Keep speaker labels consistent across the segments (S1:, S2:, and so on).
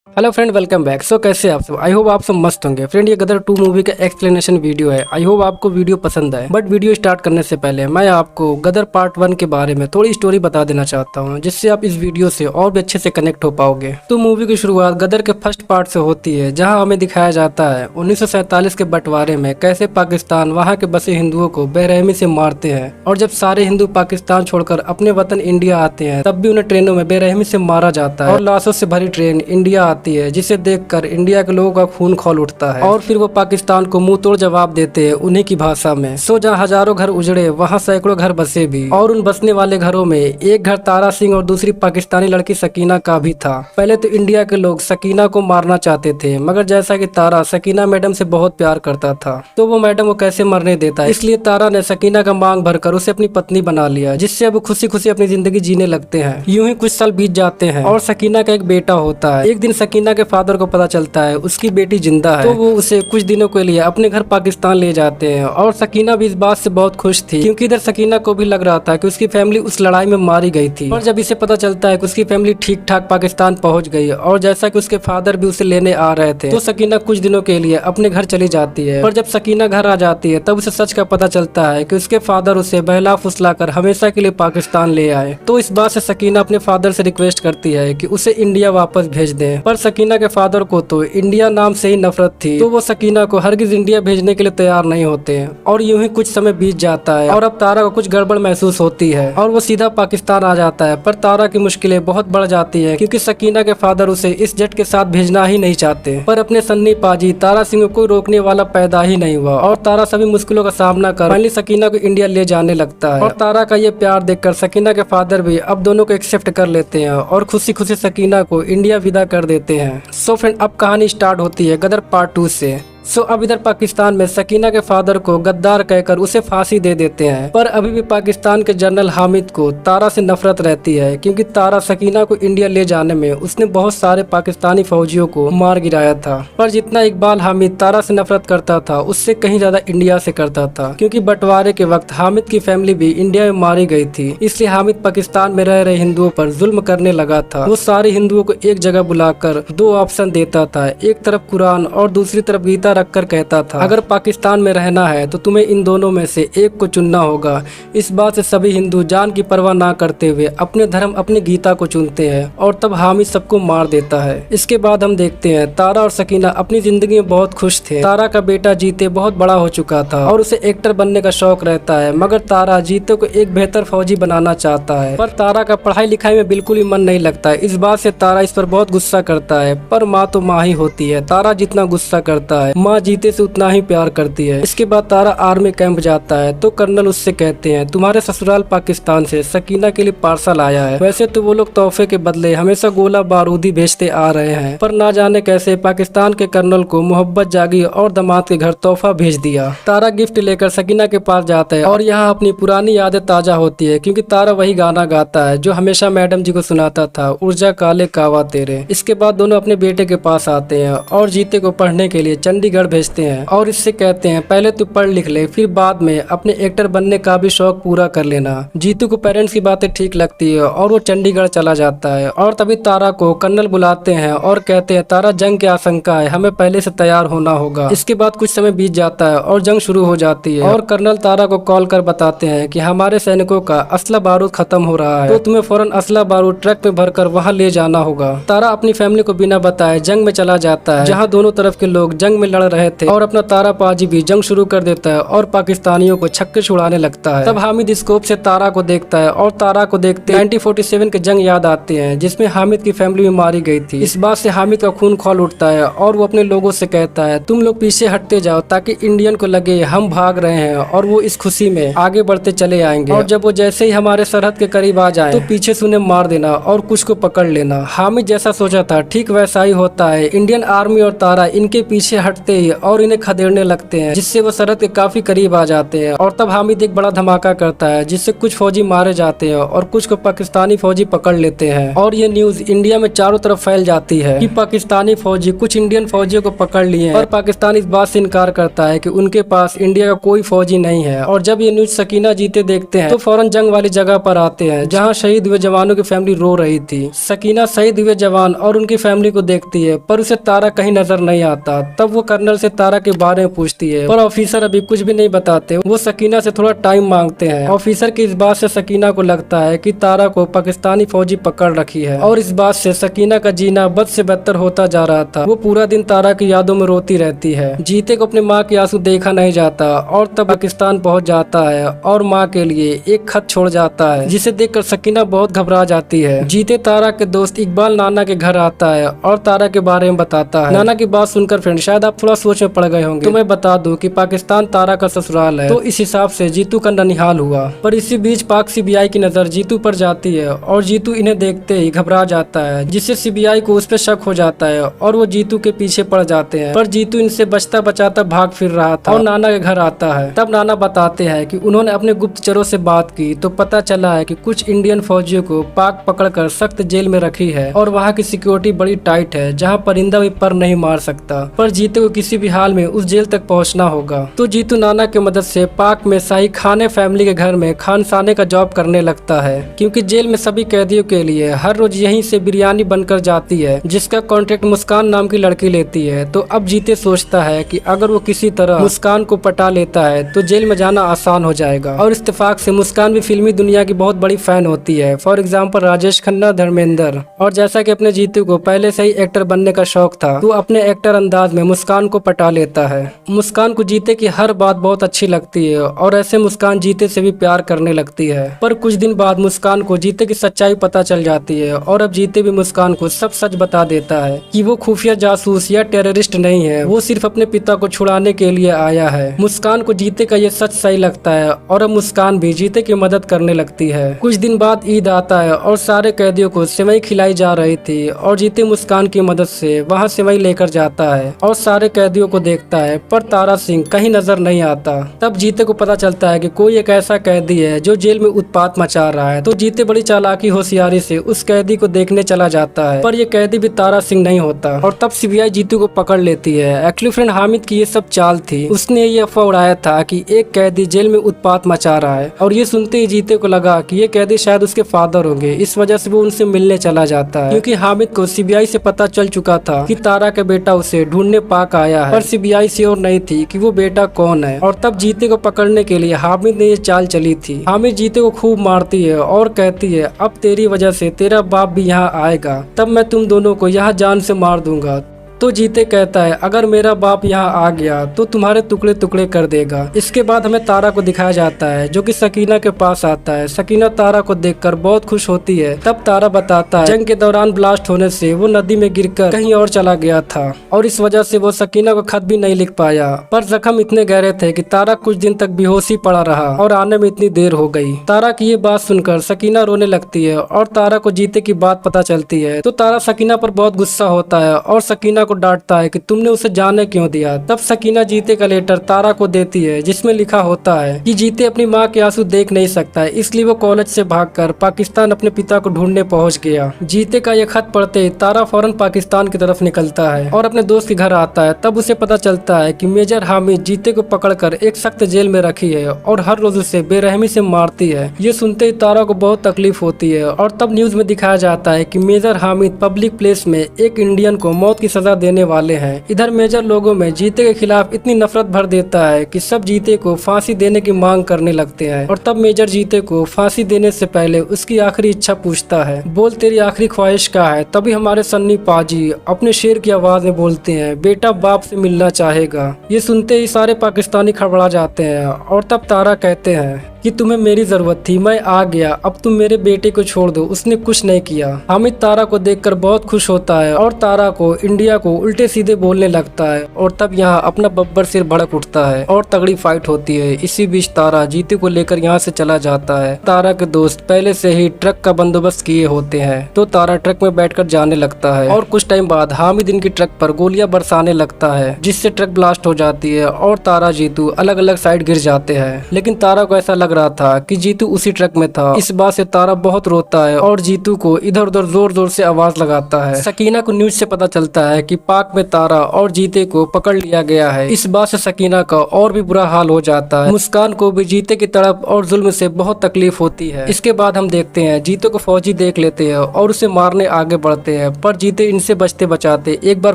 S1: Hello friend, welcome back. कैसे आप सब? आई होप आप सब मस्त होंगे। फ्रेंड, ये गदर 2 मूवी का एक्सप्लेनेशन वीडियो है। आई होप आपको वीडियो पसंद आए। बट वीडियो स्टार्ट करने से पहले मैं आपको गदर पार्ट 1 के बारे में थोड़ी स्टोरी बता देना चाहता हूँ, जिससे आप इस वीडियो से और भी अच्छे से कनेक्ट हो पाओगे। तो मूवी की शुरुआत गदर के फर्स्ट पार्ट से होती है, जहाँ हमें दिखाया जाता है 1947 के बंटवारे में कैसे पाकिस्तान वहाँ के बसे हिंदुओं को बेरहमी से मारते हैं। और जब सारे हिंदू पाकिस्तान छोड़कर अपने वतन इंडिया आते हैं, तब भी उन्हें ट्रेनों में बेरहमी से मारा जाता है और लाशों से भरी ट्रेन इंडिया आती है, जिसे देखकर इंडिया के लोगों का खून खौल उठता है। और फिर वो पाकिस्तान को मुंह तोड़ जवाब देते हैं उन्हीं की भाषा में। जहाँ हजारों घर उजड़े, वहाँ सैकड़ों घर बसे भी। और उन बसने वाले घरों में एक घर तारा सिंह और दूसरी पाकिस्तानी लड़की सकीना का भी था। पहले तो इंडिया के लोग सकीना को मारना चाहते थे, मगर जैसा कि तारा सकीना मैडम से बहुत प्यार करता था, तो वो मैडम को कैसे मरने देता है। इसलिए तारा ने सकीना का मांग भरकर उसे अपनी पत्नी बना लिया, जिससे अब खुशी खुशी अपनी जिंदगी जीने लगते हैं। यूं ही कुछ साल बीत जाते हैं और सकीना का एक बेटा होता है। एक दिन सकीना के फादर को पता चलता है उसकी बेटी जिंदा है, तो वो उसे कुछ दिनों के लिए अपने घर पाकिस्तान ले जाते हैं। और सकीना भी इस बात से बहुत खुश थी, क्योंकि इधर सकीना को भी लग रहा था कि उसकी फैमिली उस लड़ाई में मारी गई थी। और जब इसे पता चलता है कि उसकी फैमिली ठीक ठाक पाकिस्तान पहुंच गई और जैसा कि उसके फादर भी उसे लेने आ रहे थे, तो सकीना कुछ दिनों के लिए अपने घर चली जाती है। पर जब सकीना घर आ जाती है, तब उसे सच का पता चलता है कि उसके फादर उसे बहला फुसलाकर हमेशा के लिए पाकिस्तान ले आए। तो इस बात से सकीना अपने फादर से रिक्वेस्ट करती है कि उसे इंडिया वापस भेज दें। पर सकीना के फादर को तो इंडिया नाम से ही नफरत थी, तो वो सकीना को हरगिज इंडिया भेजने के लिए तैयार नहीं होते। और यूं ही कुछ समय बीत जाता है और अब तारा को कुछ गड़बड़ महसूस होती है और वो सीधा पाकिस्तान आ जाता है। पर तारा की मुश्किलें बहुत बढ़ जाती है, क्योंकि सकीना के फादर उसे इस जेट के साथ भेजना ही नहीं चाहते। पर अपने सन्नी पाजी तारा सिंह को रोकने वाला पैदा ही नहीं हुआ और तारा सभी मुश्किलों का सामना कर फाइनली सकीना को इंडिया ले जाने लगता है। और तारा का ये प्यार देखकर सकीना के फादर भी अब दोनों को एक्सेप्ट कर लेते हैं और खुशी खुशी सकीना को इंडिया विदा कर देते हैं। सो फ्रेंड, अब कहानी स्टार्ट होती है गदर पार्ट 2 से। अब इधर पाकिस्तान में सकीना के फादर को गद्दार कहकर उसे फांसी दे देते हैं। पर अभी भी पाकिस्तान के जनरल हामिद को तारा से नफरत रहती है, क्योंकि तारा सकीना को इंडिया ले जाने में उसने बहुत सारे पाकिस्तानी फौजियों को मार गिराया था। पर जितना इकबाल हामिद तारा से नफरत करता था, उससे कहीं ज्यादा इंडिया से करता था, क्योंकि बंटवारे के वक्त हामिद की फैमिली भी इंडिया में मारी गई थी। इसलिए हामिद पाकिस्तान में रह रहे हिंदुओं पर जुल्म करने लगा था। वो सारे हिंदुओं को एक जगह बुलाकर 2 ऑप्शन देता था, एक तरफ कुरान और दूसरी तरफ गीता रखकर कहता था, अगर पाकिस्तान में रहना है तो तुम्हें इन दोनों में से एक को चुनना होगा। इस बात से सभी हिंदू जान की परवाह ना करते हुए अपने धर्म अपनी गीता को चुनते हैं और तब हामिद सबको मार देता है। इसके बाद हम देखते हैं तारा और सकीना अपनी जिंदगी में बहुत खुश थे। तारा का बेटा जीते बहुत बड़ा हो चुका था और उसे एक्टर बनने का शौक रहता है, मगर तारा जीते को एक बेहतर फौजी बनाना चाहता है। पर तारा का पढ़ाई लिखाई में बिल्कुल ही मन नहीं लगता है। इस बात से तारा इस पर बहुत गुस्सा करता है। पर माँ तो माँ ही होती है, तारा जितना गुस्सा करता है माँ जीते से उतना ही प्यार करती है। इसके बाद तारा आर्मी कैंप जाता है, तो कर्नल उससे कहते हैं, तुम्हारे ससुराल पाकिस्तान से सकीना के लिए पार्सल आया है। वैसे तो वो लोग तोहफे के बदले हमेशा गोला बारूदी भेजते आ रहे हैं, पर ना जाने कैसे पाकिस्तान के कर्नल को मोहब्बत जागी और दामाद के घर तोहफा भेज दिया। तारा गिफ्ट लेकर सकीना के पास जाता है और यहाँ अपनी पुरानी यादें ताजा होती है, क्योंकि तारा वही गाना गाता है जो हमेशा मैडम जी को सुनाता था, ऊर्जा काले कावा तेरे। इसके बाद दोनों अपने बेटे के पास आते हैं और जीते को पढ़ने के लिए चंडीगढ़ भेजते हैं और इससे कहते हैं, पहले तू पढ़ लिख ले, फिर बाद में अपने एक्टर बनने का भी शौक पूरा कर लेना। जीतू को पेरेंट्स की बातें ठीक लगती है और वो चंडीगढ़ चला जाता है। और तभी तारा को कर्नल बुलाते हैं और कहते हैं, तारा जंग की आशंका है, हमें पहले से तैयार होना होगा। इसके बाद कुछ समय बीत जाता है और जंग शुरू हो जाती है और कर्नल तारा को कॉल कर बताते हैं कि हमारे सैनिकों का असला बारूद खत्म हो रहा है, तो तुम्हें फौरन असला बारूद ट्रक में भरकर वहाँ ले जाना होगा। तारा अपनी फैमिली को बिना बताए जंग में चला जाता है, जहाँ दोनों तरफ के लोग जंग में लड़ रहे थे और अपना तारा पाजी भी जंग शुरू कर देता है और पाकिस्तानियों को छक्के छुड़ाने लगता है। तब हामिद स्कोप से तारा को देखता है और तारा को देखते 1947 के जंग याद आते हैं, जिसमें हामिद की फैमिली भी मारी गई थी। इस बात से हामिद का खून खौल उठता है और वो अपने लोगों से कहता है, तुम लोग पीछे हटते जाओ ताकि इंडियन को लगे हम भाग रहे हैं और वो इस खुशी में आगे बढ़ते चले आएंगे। और जब वो जैसे ही हमारे सरहद के करीब आ जाए तो पीछे से उन्हें मार देना और कुछ को पकड़ लेना। हामिद जैसा सोचा था ठीक वैसा ही होता है। इंडियन आर्मी और तारा इनके पीछे हटते देखते ही और इन्हें खदेड़ने लगते हैं, जिससे वो सरहद के काफी करीब आ जाते हैं। और तब हामिद एक बड़ा धमाका करता है, जिससे कुछ फौजी मारे जाते हैं और कुछ को पाकिस्तानी फौजी पकड़ लेते हैं। और ये न्यूज इंडिया में चारों तरफ फैल जाती है कि पाकिस्तानी फौजी कुछ इंडियन फौजियों को पकड़ लिए हैं। और पाकिस्तान इस बात से इनकार करता है कि उनके पास इंडिया का कोई फौजी नहीं है। और जब ये न्यूज सकीना जीते देखते हैं तो फौरन जंग वाली जगह पर आते हैं, जहाँ शहीद हुए जवानों की फैमिली रो रही थी। सकीना शहीद हुए जवान और उनकी फैमिली को देखती है, पर उसे तारा कहीं नजर नहीं आता। तब वो कर्नल से तारा के बारे में पूछती है, पर ऑफिसर अभी कुछ भी नहीं बताते। वो सकीना से थोड़ा टाइम मांगते हैं। ऑफिसर की इस बात से सकीना को लगता है कि तारा को पाकिस्तानी फौजी पकड़ रखी है। और इस बात से सकीना का जीना बद से बदतर होता जा रहा था। वो पूरा दिन तारा की यादों में रोती रहती है। जीते को अपने माँ के आंसू देखा नहीं जाता और तब पाकिस्तान पहुंच जाता है और माँ के लिए एक खत छोड़ जाता है, जिसे देखकर सकीना बहुत घबरा जाती है। जीते तारा के दोस्त इकबाल नाना के घर आता है और तारा के बारे में बताता है। नाना की बात सुनकर फ्रेंड शायद आप थोड़ा सोच में पड़ गए होंगे, तो मैं बता दूं कि पाकिस्तान तारा का ससुराल है, तो इस हिसाब से जीतू का ननिहाल हुआ। पर इसी बीच पाक सीबीआई की नजर जीतू पर जाती है और जीतू इन्हें देखते ही घबरा जाता है, जिससे सीबीआई को उस पर शक हो जाता है और वो जीतू के पीछे पड़ जाते हैं। पर जीतू इनसे बचता बचाता भाग फिर रहा था और नाना के घर आता है। तब नाना बताते हैं कि उन्होंने अपने गुप्तचरों से बात की तो पता चला है कि कुछ इंडियन फौजियों को पाक पकड़कर सख्त जेल में रखी है और वहाँ की सिक्योरिटी बड़ी टाइट है, जहाँ परिंदा भी पर नहीं मार सकता। पर जीतू को किसी भी हाल में उस जेल तक पहुँचना होगा। तो जीतू नाना की मदद से पाक में शाही खाने फैमिली के घर में खानसाने का जॉब करने लगता है, क्योंकि जेल में सभी कैदियों के लिए हर रोज यहीं से बिरयानी बनकर जाती है, जिसका कॉन्ट्रैक्ट मुस्कान नाम की लड़की लेती है। तो अब जीते सोचता है कि अगर वो किसी तरह मुस्कान को पटा लेता है तो जेल में जाना आसान हो जाएगा। और इत्तेफाक से मुस्कान भी फिल्मी दुनिया की बहुत बड़ी फैन होती है, फॉर एग्जाम्पल राजेश खन्ना, धर्मेंद्र। और जैसा कि अपने जीतू को पहले से ही एक्टर बनने का शौक था, तो अपने एक्टर अंदाज में मुस्कान को पटा लेता है। मुस्कान को जीते की हर बात बहुत अच्छी लगती है और ऐसे मुस्कान जीते से भी प्यार करने लगती है। पर कुछ दिन बाद मुस्कान को जीते की सच्चाई पता चल जाती है और अब जीते भी मुस्कान को सब सच बता देता है कि वो खुफिया जासूस या टेररिस्ट नहीं है, वो सिर्फ अपने पिता को छुड़ाने के लिए आया है। मुस्कान को जीते का ये सच सही लगता है और अब मुस्कान भी जीते की मदद करने लगती है। कुछ दिन बाद ईद आता है और सारे कैदियों को सेवई खिलाई जा रही थी और जीते मुस्कान की मदद से वहाँ सेवई लेकर जाता है और सारे कैदियों को देखता है, पर तारा सिंह कहीं नजर नहीं आता। तब जीते को पता चलता है कि कोई एक ऐसा कैदी है जो जेल में उत्पात मचा रहा है। तो जीते बड़ी चालाकी होशियारी से उस कैदी को देखने चला जाता है, पर ये कैदी भी तारा सिंह नहीं होता। और तब सीबीआई जीतू को पकड़ लेती है। एक्चुअली फ्रेंड हामिद की ये सब चाल थी। उसने ये अफवाह उड़ाया था कि एक कैदी जेल में उत्पात मचा रहा है और ये सुनते ही जीते को लगा कि ये कैदी शायद उसके फादर होंगे। इस वजह से वो उनसे मिलने चला जाता है, क्योंकि हामिद को सीबीआई से पता चल चुका था कि तारा का बेटा उसे ढूंढने पाक आया है, पर सीबीआई श्योर नहीं थी कि वो बेटा कौन है। और तब जीते को पकड़ने के लिए हामिद ने ये चाल चली थी। हामिद जीते को खूब मारती है और कहती है, अब तेरी वजह से तेरा बाप भी यहाँ आएगा, तब मैं तुम दोनों को यहाँ जान से मार दूंगा। तो जीते कहता है, अगर मेरा बाप यहाँ आ गया तो तुम्हारे टुकड़े टुकड़े कर देगा। इसके बाद हमें तारा को दिखाया जाता है, जो कि सकीना के पास आता है। सकीना तारा को देखकर बहुत खुश होती है। तब तारा बताता है, जंग के दौरान ब्लास्ट होने से वो नदी में गिरकर कहीं और चला गया था और इस वजह से वो सकीना को खत भी नहीं लिख पाया। पर जख्म इतने गहरे थे कि तारा कुछ दिन तक बेहोशी पड़ा रहा और आने में इतनी देर हो गई। तारा की ये बात सुनकर सकीना रोने लगती है और तारा को जीते की बात पता चलती है। तो तारा सकीना पर बहुत गुस्सा होता है और सकीना को डांटता है कि तुमने उसे जाने क्यों दिया। तब सकीना जीते का लेटर तारा को देती है, जिसमें लिखा होता है कि जीते अपनी माँ के आंसू देख नहीं सकता है, इसलिए वो कॉलेज से भागकर पाकिस्तान अपने पिता को ढूंढने पहुंच गया। जीते का यह खत पढ़ते ही तारा फौरन पाकिस्तान की तरफ निकलता है और अपने दोस्त के घर आता है। तब उसे पता चलता है कि मेजर हामिद जीते को पकड़कर एक सख्त जेल में रखी है और हर रोज उसे बेरहमी से मारती है। ये सुनते ही तारा को बहुत तकलीफ होती है और तब न्यूज में दिखाया जाता है कि मेजर हामिद पब्लिक प्लेस में एक इंडियन को मौत की सजा देने वाले हैं। इधर मेजर लोगों में जीते के खिलाफ इतनी नफरत भर देता है कि सब जीते को फांसी देने की मांग करने लगते हैं। और तब मेजर जीते को फांसी देने से पहले उसकी आखिरी इच्छा पूछता है, बोल तेरी आखिरी ख्वाहिश क्या है। तभी हमारे सन्नी पाजी अपने शेर की आवाज में बोलते हैं, बेटा बाप से मिलना चाहेगा। ये सुनते ही सारे पाकिस्तानी खड़बड़ा जाते हैं और तब तारा कहते हैं कि तुम्हें मेरी जरूरत थी, मैं आ गया, अब तुम मेरे बेटे को छोड़ दो। उसने कुछ नहीं किया। हामिद तारा को देखकर बहुत खुश होता है और तारा को इंडिया को उल्टे सीधे बोलने लगता है और तब यहाँ अपना बब्बर सिर भड़क उठता है और तगड़ी फाइट होती है। इसी बीच तारा जीतू को लेकर यहाँ से चला जाता है। तारा के दोस्त पहले से ही ट्रक का बंदोबस्त किए होते हैं तो तारा ट्रक में बैठकर जाने लगता है और कुछ टाइम बाद हामिद इनकी ट्रक पर गोलियां बरसाने लगता है जिससे ट्रक ब्लास्ट हो जाती है और तारा जीतू अलग अलग साइड गिर जाते हैं। लेकिन तारा को ऐसा लग रहा था कि जीतू उसी ट्रक में था। इस बात से तारा बहुत रोता है और जीतू को इधर उधर जोर जोर से आवाज लगाता है। सकीना को न्यूज से पता चलता है कि पाक में तारा और जीते को पकड़ लिया गया है। इस बात से सकीना का और भी बुरा हाल हो जाता है। मुस्कान को भी जीते की तड़प और जुल्म से बहुत तकलीफ होती है। इसके बाद हम देखते हैं जीते को फौजी देख लेते हैं और उसे मारने आगे बढ़ते हैं, पर जीते इनसे बचते बचाते एक बार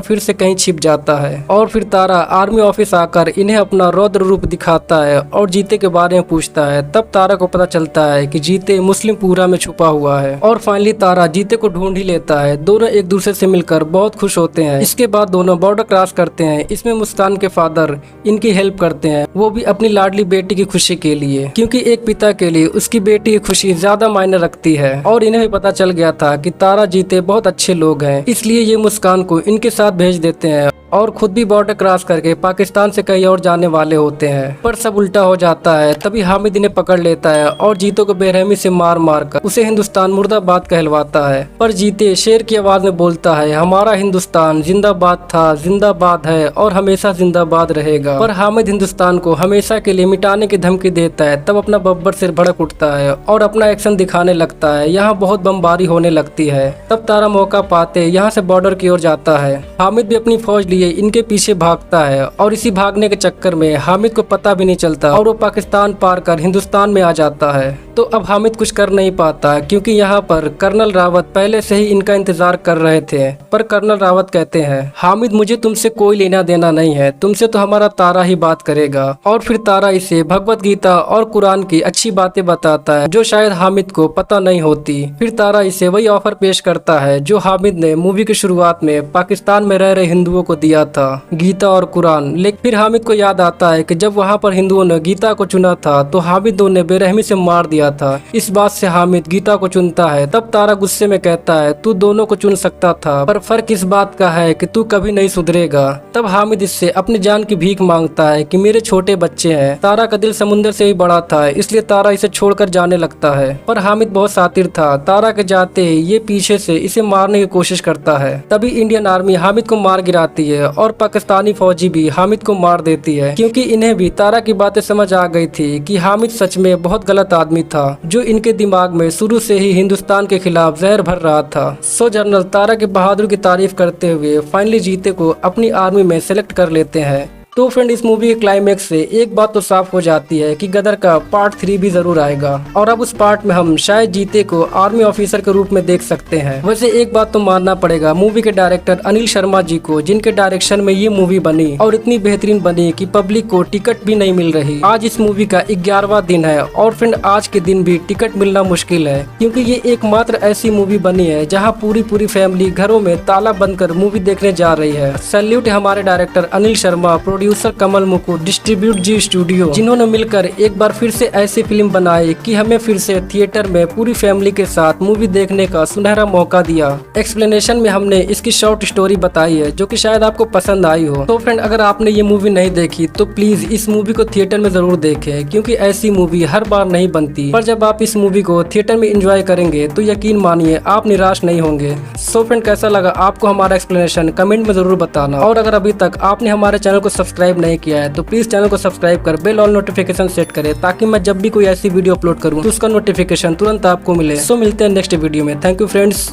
S1: फिर से कहीं छिप जाता है और फिर तारा आर्मी ऑफिस आकर इन्हें अपना रौद्र रूप दिखाता है और जीते के बारे में पूछता है। तब तारा को पता चलता है कि जीते मुस्लिम पूरा में छुपा हुआ है और फाइनली तारा जीते को ढूंढ ही लेता है। दोनों एक दूसरे से मिलकर बहुत खुश होते हैं। इसके बाद दोनों बॉर्डर क्रॉस करते हैं। इसमें मुस्कान के फादर इनकी हेल्प करते हैं, वो भी अपनी लाडली बेटी की खुशी के लिए, क्योंकि एक पिता के लिए उसकी बेटी की खुशी ज्यादा मायने रखती है। और इन्हें भी पता चल गया था कि तारा जीते बहुत अच्छे लोग हैं, इसलिए ये मुस्कान को इनके साथ भेज देते हैं और खुद भी बॉर्डर क्रॉस करके पाकिस्तान से कहीं और जाने वाले होते हैं। पर सब उल्टा हो जाता है। तभी हामिद इन्हें पकड़ लेता है और जीतो को बेरहमी से मार मार कर उसे हिंदुस्तान मुर्दाबाद कहलवाता है। पर जीते शेर की आवाज में बोलता है, हमारा हिंदुस्तान जिंदाबाद था, जिंदाबाद है और हमेशा जिंदाबाद रहेगा। पर हामिद हिंदुस्तान को हमेशा के लिए मिटाने की धमकी देता है। तब अपना बब्बर सिर भड़क उठता है और अपना एक्शन दिखाने लगता है। यहाँ बहुत बमबारी होने लगती है। तब तारा मौका पाते यहाँ से बॉर्डर की ओर जाता है। हामिद भी अपनी फौज लिए इनके पीछे भागता है और इसी भागने के चक्कर में हामिद को पता भी नहीं चलता और वो पाकिस्तान पार कर हिंदुस्तान में आ जाता है। तो अब हामिद कुछ कर नहीं पाता क्योंकि यहाँ पर कर्नल रावत पहले से ही इनका इंतजार कर रहे थे। पर कर्नल रावत कहते हैं, हामिद मुझे तुमसे कोई लेना देना नहीं है, तुमसे तो हमारा तारा ही बात करेगा। और फिर तारा इसे भगवत गीता और कुरान की अच्छी बातें बताता है जो शायद हामिद को पता नहीं होती। फिर तारा इसे वही ऑफर पेश करता है जो हामिद ने मूवी की शुरुआत में पाकिस्तान में रह रहे हिंदुओं को दिया था, गीता और कुरान। लेकिन फिर हामिद को याद आता है कि जब वहाँ पर हिंदुओं ने गीता को चुना था तो हामिद ने बेरहमी से मार दिया था। इस बात से हामिद गीता को चुनता है। तब तारा गुस्से में कहता है, तू दोनों को चुन सकता था, पर फर्क इस बात का है कि तू कभी नहीं सुधरेगा। तब हामिद इससे अपनी जान की भीख मांगता है कि मेरे छोटे बच्चे हैं। तारा का दिल समुद्र से ही बड़ा था, इसलिए तारा इसे छोड़कर जाने लगता है। पर हामिद बहुत शातिर था। तारा के जाते ही ये पीछे से इसे मारने की कोशिश करता है। तभी इंडियन आर्मी हामिद को मार गिराती है और पाकिस्तानी फौजी भी हामिद को मार देती है, क्योंकि इन्हें भी तारा की बातें समझ आ गई थी कि हामिद सच में बहुत गलत आदमी था जो इनके दिमाग में शुरू से ही हिंदुस्तान के खिलाफ जहर भर रहा था। सो जनरल तारा की बहादुरी की तारीफ करते हुए फाइनली जीते को अपनी आर्मी में सेलेक्ट कर लेते हैं। तो फ्रेंड, इस मूवी के क्लाइमेक्स से एक बात तो साफ हो जाती है कि गदर का पार्ट 3 भी जरूर आएगा और अब उस पार्ट में हम शायद जीते को आर्मी ऑफिसर के रूप में देख सकते हैं। वैसे एक बात तो मानना पड़ेगा मूवी के डायरेक्टर अनिल शर्मा जी को, जिनके डायरेक्शन में ये मूवी बनी और इतनी बेहतरीन बनी कि पब्लिक को टिकट भी नहीं मिल रही। आज इस मूवी का 11वां दिन है और फ्रेंड आज के दिन भी टिकट मिलना मुश्किल है, क्योंकि ये एकमात्र ऐसी मूवी बनी है जहाँ पूरी फैमिली घरों में ताला बंद कर मूवी देखने जा रही है। सैल्यूट हमारे डायरेक्टर अनिल शर्मा, प्रोड्यूसर कमल मुकुट, डिस्ट्रीब्यूट जी स्टूडियो, जिन्होंने मिलकर एक बार फिर से ऐसी फिल्म बनाई कि हमें फिर से थिएटर में पूरी फैमिली के साथ मूवी देखने का सुनहरा मौका दिया। एक्सप्लेनेशन में हमने इसकी शॉर्ट स्टोरी बताई है जो कि शायद आपको पसंद आई हो। तो फ्रेंड, अगर आपने ये मूवी नहीं देखी तो प्लीज इस मूवी को थिएटर में जरूर देखें, क्योंकि ऐसी मूवी हर बार नहीं बनती। पर जब आप इस मूवी को थिएटर में एंजॉय करेंगे तो यकीन मानिए आप निराश नहीं होंगे। सो फ्रेंड, कैसा लगा आपको हमारा एक्सप्लेनेशन कमेंट में जरूर बताना। और अगर अभी तक आपने हमारे चैनल को सब्सक्राइब नहीं किया है तो प्लीज चैनल को सब्सक्राइब कर बेल ऑल नोटिफिकेशन सेट करें, ताकि मैं जब भी कोई ऐसी वीडियो अपलोड करूं तो उसका नोटिफिकेशन तुरंत आपको मिले। सो मिलते हैं नेक्स्ट वीडियो में। Thank you friends.